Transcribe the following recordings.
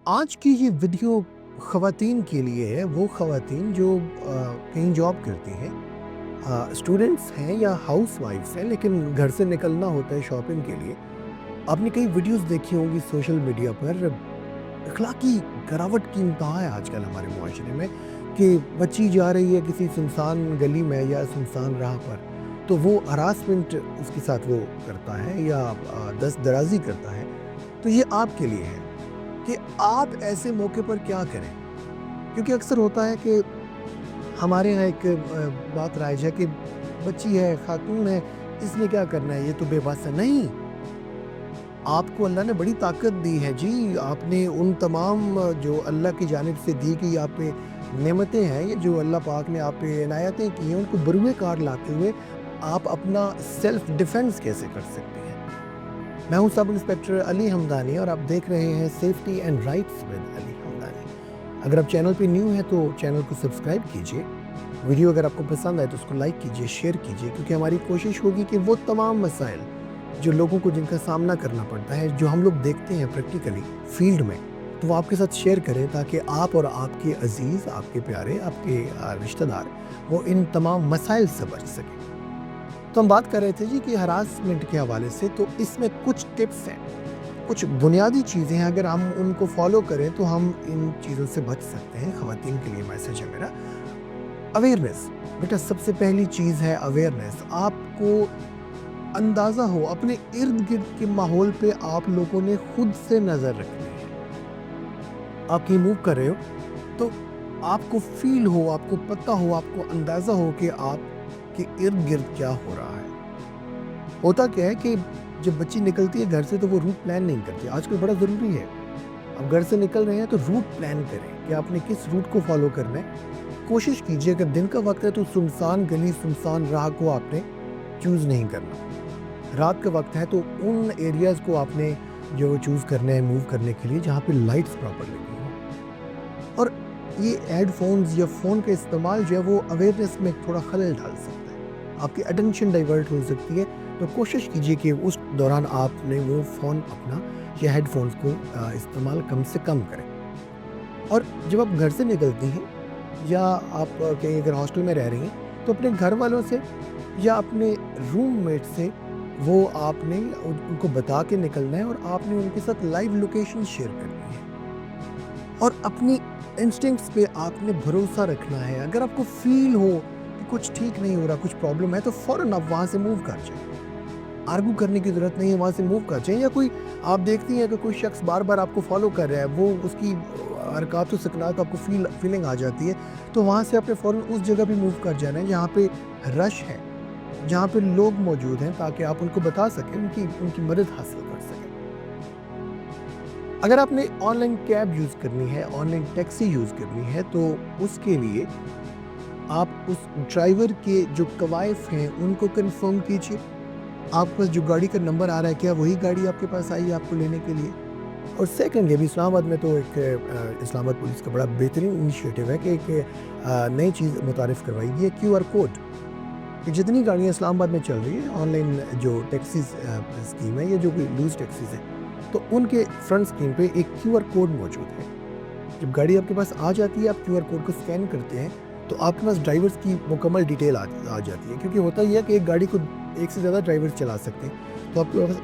आज की ये वीडियो ख़वातीन के लिए है, वो ख़वातीन जो कहीं जॉब करती हैं, स्टूडेंट्स हैं या हाउसवाइफ्स हैं, लेकिन घर से निकलना होता है शॉपिंग के लिए। आपने कई वीडियोस देखी होंगी सोशल मीडिया पर, अखलाकी गिरावट की इंतहा है आजकल हमारे मुआशरे में कि बच्ची जा रही है किसी सुनसान गली में या सुनसान राह पर, तो वो हरासमेंट उसके साथ वो करता है या दस्त दराज़ी करता है। तो ये आपके लिए है कि आप ऐसे मौके पर क्या करें? क्योंकि अक्सर होता है कि हमारे यहाँ एक बात राइज है कि बच्ची है, खातून है, इसने क्या करना है, ये तो बेबस है। नहीं, आपको अल्लाह ने बड़ी ताकत दी है जी। आपने उन तमाम जो अल्लाह की जानिब से दी गई आप पे नेमतें हैं, ये जो अल्लाह पाक ने आप पे इनायतें की हैं, उनको बरूए कार लाते हुए आप अपना सेल्फ डिफेंस कैसे कर सकते हैं? मैं हूं सब इंस्पेक्टर अली हमदानी और आप देख रहे हैं safety and rights with Ali Hamdani. अगर आप चैनल पे न्यू हैं तो चैनल को सब्सक्राइब कीजिए। वीडियो अगर आपको पसंद आए तो उसको लाइक कीजिए, शेयर कीजिए, क्योंकि हमारी कोशिश होगी कि वो तमाम मसाइल जो लोगों को जिनका सामना करना पड़ता है, जो हम लोग देखते हैं प्रैक्टिकली फील्ड में, तो वो आपके साथ शेयर करें ताकि आप और आपके अजीज़, आपके प्यारे, आपके रिश्तेदार वो इन तमाम मसाइल से बच सकें। तो हम बात कर रहे थे जी कि हरासमेंट के हवाले से, तो इसमें कुछ टिप्स हैं, कुछ बुनियादी चीज़ें हैं, अगर हम उनको फॉलो करें तो हम इन चीज़ों से बच सकते हैं। ख़वातीन के लिए मैसेज है मेरा, अवेयरनेस। बेटा सबसे पहली चीज़ है अवेयरनेस। आपको अंदाज़ा हो, अपने इर्द गिर्द के माहौल पे आप लोगों ने खुद से नज़र रखनी है। आप कहीं मूव कर रहे हो तो आपको फील हो, आपको पता हो, आपको अंदाज़ा हो कि आपके इर्द गिर्द क्या हो रहा है। होता क्या है कि जब बच्ची निकलती है घर से तो वो रूट प्लान नहीं करती। आजकल बड़ा ज़रूरी है, अब घर से निकल रहे हैं तो रूट प्लान करें कि आपने किस रूट को फॉलो करना है। कोशिश कीजिए अगर दिन का वक्त है तो सुनसान गली, सुनसान राह को आपने चूज़ नहीं करना। रात का वक्त है तो उन एरियाज़ को आपने जो चूज़ करना है मूव करने के लिए जहाँ पे लाइट्स प्रॉपर लगी हो। और ये हेडफोन्स या फ़ोन का इस्तेमाल जो है वो अवेयरनेस में थोड़ा खलल डाल सकता है, आपकी अटेंशन डाइवर्ट हो सकती है। तो कोशिश कीजिए कि उस दौरान आपने वो फ़ोन अपना या हेडफोन्स को इस्तेमाल कम से कम करें। और जब आप घर से निकलती हैं या आप कहीं अगर हॉस्टल में रह रही हैं तो अपने घर वालों से या अपने रूममेट से वो आपने उनको बता के निकलना है और आपने उनके साथ लाइव लोकेशन शेयर करनी है और अपनी इंस्टिंक्ट्स पे आपने भरोसा रखना है। अगर आपको फील हो कि कुछ ठीक नहीं हो रहा, कुछ प्रॉब्लम है, तो फ़ौरन आप वहाँ से मूव कर जाएं। आर्गू करने की ज़रूरत नहीं है, वहाँ से मूव कर जाएं। या कोई आप देखती हैं कि कोई शख्स बार बार आपको फॉलो कर रहा है, वो उसकी हरकत व सकनात आपको फीलिंग आ जाती है, तो वहाँ से आपने फ़ौरन उस जगह भी मूव कर जाना है जहाँ पे रश है, जहाँ पे लोग मौजूद हैं, ताकि आप उनको बता सकें, उनकी मदद हासिल कर सकें। अगर आपने ऑनलाइन कैब यूज़ करनी है, ऑनलाइन टैक्सी यूज़ करनी है, तो उसके लिए आप उस ड्राइवर के जो कवायफ हैं उनको कंफर्म कीजिए। आपके पास जो गाड़ी का नंबर आ रहा है क्या वही गाड़ी आपके पास आई है आपको लेने के लिए। और सेकंडली अभी इस्लामाबाद में तो एक इस्लामाबाद पुलिस का बड़ा बेहतरीन इनिशिएटिव है कि एक नई चीज़ मुतारिफ़ करवाई गई है, QR कोड। कि जितनी गाड़ियाँ इस्लामाबाद में चल रही है ऑनलाइन जो टैक्सीज़ स्कीम है या जो भी लूज़ टैक्सीज़ हैं, तो उनके फ्रंट स्क्रीन पे एक QR कोड मौजूद है। जब गाड़ी आपके पास आ जाती है, आप QR कोड को स्कैन करते हैं तो आपके पास ड्राइवर्स की मुकम्मल डिटेल आ जाती है। क्योंकि होता ये है कि एक गाड़ी को एक से ज़्यादा ड्राइवर्स चला सकते हैं, तो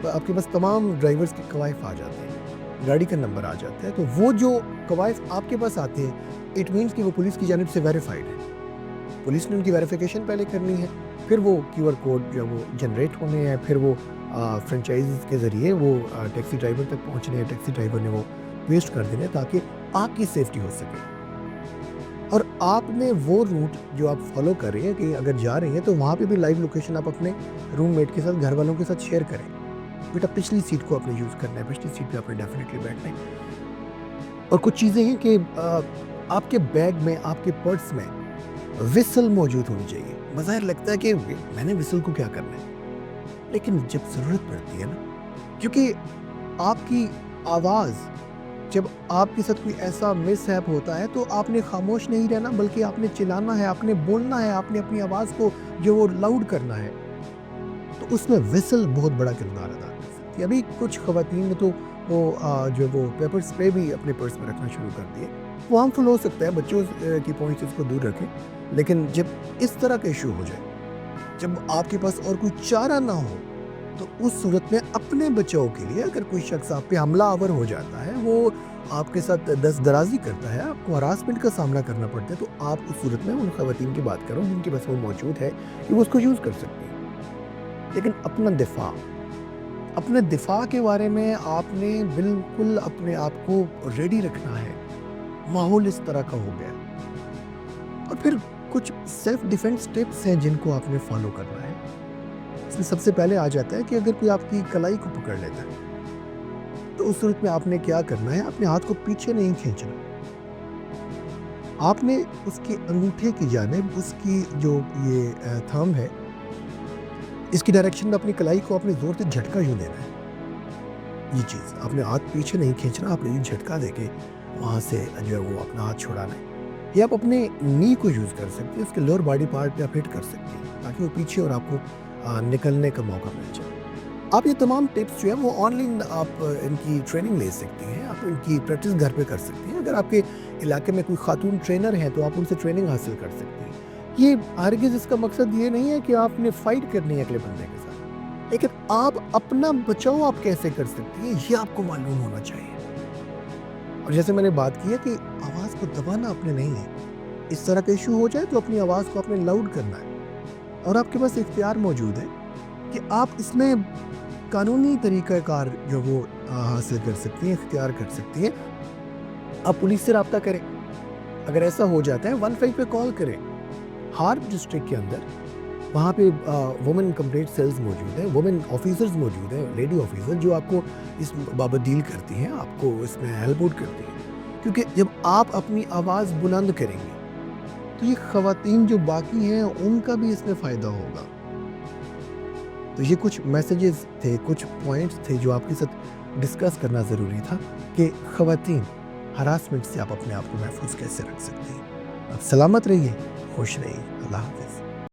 आपके पास तमाम ड्राइवर्स के कवायफ आ जाते हैं, गाड़ी का नंबर आ जाता है। तो वो जो कवायफ आपके पास आते हैं, इट मीन्स कि वो पुलिस की जानिब से वेरीफाइड है। पुलिस ने उनकी वेरिफिकेशन पहले करनी है, फिर वो QR कोड जो वो जनरेट होने हैं, फिर वो फ्रेंचाइजीज़ के ज़रिए वो टैक्सी ड्राइवर तक पहुँचने हैं, टैक्सी ड्राइवर ने वो पेस्ट कर देने ताकि आपकी सेफ्टी हो सके। और आपने वो रूट जो आप फॉलो कर रही हैं कि अगर जा रही हैं तो वहाँ पे भी लाइव लोकेशन आप अपने रूममेट के साथ, घर वालों के साथ शेयर करें। बेटा पिछली सीट को आपने यूज़ करना है, पिछली सीट पे आपने डेफिनेटली बैठना है। और कुछ चीज़ें हैं कि आपके बैग में, आपके पर्स में विसल मौजूद होनी चाहिए। बज़ाहिर लगता है कि मैंने विसल को क्या करना है, लेकिन जब ज़रूरत पड़ती है ना, क्योंकि आपकी आवाज़, जब आपके साथ कोई ऐसा मिसहैप होता है तो आपने खामोश नहीं रहना, बल्कि आपने चिल्लाना है, आपने बोलना है, आपने अपनी आवाज़ को जो वो लाउड करना है। तो उसमें विसल बहुत बड़ा किरदार अदा कर सकती है। अभी कुछ ख़वातीन ने तो وہ جو وہ پیپر اسپرے بھی اپنے پرس میں رکھنا شروع کر دیے. وہ ہارمفل ہو سکتا ہے, بچوں کی پوائنٹ سے اس کو دور رکھیں, لیکن جب اس طرح کا ایشو ہو جائے, جب آپ کے پاس اور کوئی چارہ نہ ہو, تو اس صورت میں اپنے بچاؤ کے لیے اگر کوئی شخص آپ پہ حملہ آور ہو جاتا ہے, وہ آپ کے ساتھ دست درازی کرتا ہے, آپ کو ہراسمنٹ کا سامنا کرنا پڑتا ہے, تو آپ اس صورت میں ان خواتین کی بات کرو جن کے پاس وہ موجود ہے کہ وہ اس کو یوز کر سکتی ہیں. لیکن اپنے دفاع کے بارے میں آپ نے بالکل اپنے آپ کو ریڈی رکھنا ہے. ماحول اس طرح کا ہو گیا, اور پھر کچھ سیلف ڈیفینس ٹپس ہیں جن کو آپ نے فالو کرنا ہے. اس میں سب سے پہلے آ جاتا ہے کہ اگر کوئی آپ کی کلائی کو پکڑ لیتا ہے, تو اس صورت میں آپ نے کیا کرنا ہے, اپنے ہاتھ کو پیچھے نہیں کھینچنا. آپ نے اس کے انگوٹھے کی جانب, اس کی جو یہ تھمب ہے, اس کی ڈائریکشن میں اپنی کلائی کو اپنے زور سے جھٹکا یوں دینا ہے. یہ چیز آپ نے ہاتھ پیچھے نہیں کھینچنا, آپ نے یہ جھٹکا دے کے وہاں سے جو ہے وہ اپنا ہاتھ چھڑانا ہے. یا آپ اپنے نی کو یوز کر سکتے ہیں, اس کے لوور باڈی پارٹ پہ آپ ہٹ کر سکتے ہیں تاکہ وہ پیچھے اور آپ کو نکلنے کا موقع مل جائے. آپ یہ تمام ٹپس جو ہے وہ آن لائن آپ ان کی ٹریننگ لے سکتی ہیں, آپ ان کی پریکٹس گھر پہ کر سکتی ہیں. اگر آپ کے علاقے میں کوئی خاتون ٹرینر ہیں تو آپ ان سے ٹریننگ حاصل کر سکتی ہیں. یہ ہرگز اس کا مقصد یہ نہیں ہے کہ آپ نے فائٹ کرنی ہے اگلے بندے کے ساتھ, لیکن آپ اپنا بچاؤ آپ کیسے کر سکتی ہیں یہ آپ کو معلوم ہونا چاہیے. اور جیسے میں نے بات کی ہے کہ آواز کو دبانا اپنے نہیں ہے. اس طرح کا ایشو ہو جائے تو اپنی آواز کو اپنے لاؤڈ کرنا ہے, اور آپ کے پاس اختیار موجود ہے کہ آپ اس میں قانونی طریقہ کار جو وہ حاصل کر سکتی ہیں, اختیار کر سکتی ہیں. آپ پولیس سے رابطہ کریں, اگر ایسا ہو جاتا ہے 15 پہ کال کریں. ہارپ ڈسٹرکٹ کے اندر وہاں پہ وومن کمپلینٹ سیلز موجود ہیں, وومن آفیسرز موجود ہیں, لیڈی آفیسر جو آپ کو اس بابت ڈیل کرتی ہیں, آپ کو اس میں ہیلپ آؤٹ کرتی ہیں. کیونکہ جب آپ اپنی آواز بلند کریں گے تو یہ خواتین جو باقی ہیں ان کا بھی اس میں فائدہ ہوگا. تو یہ کچھ میسیجز تھے, کچھ پوائنٹس تھے جو آپ کے ساتھ ڈسکس کرنا ضروری تھا کہ خواتین ہراسمنٹ سے آپ اپنے آپ کو محفوظ کیسے رکھ سکتی ہیں. آپ سلامت رہیے, خوش رہیے. اللہ حافظ.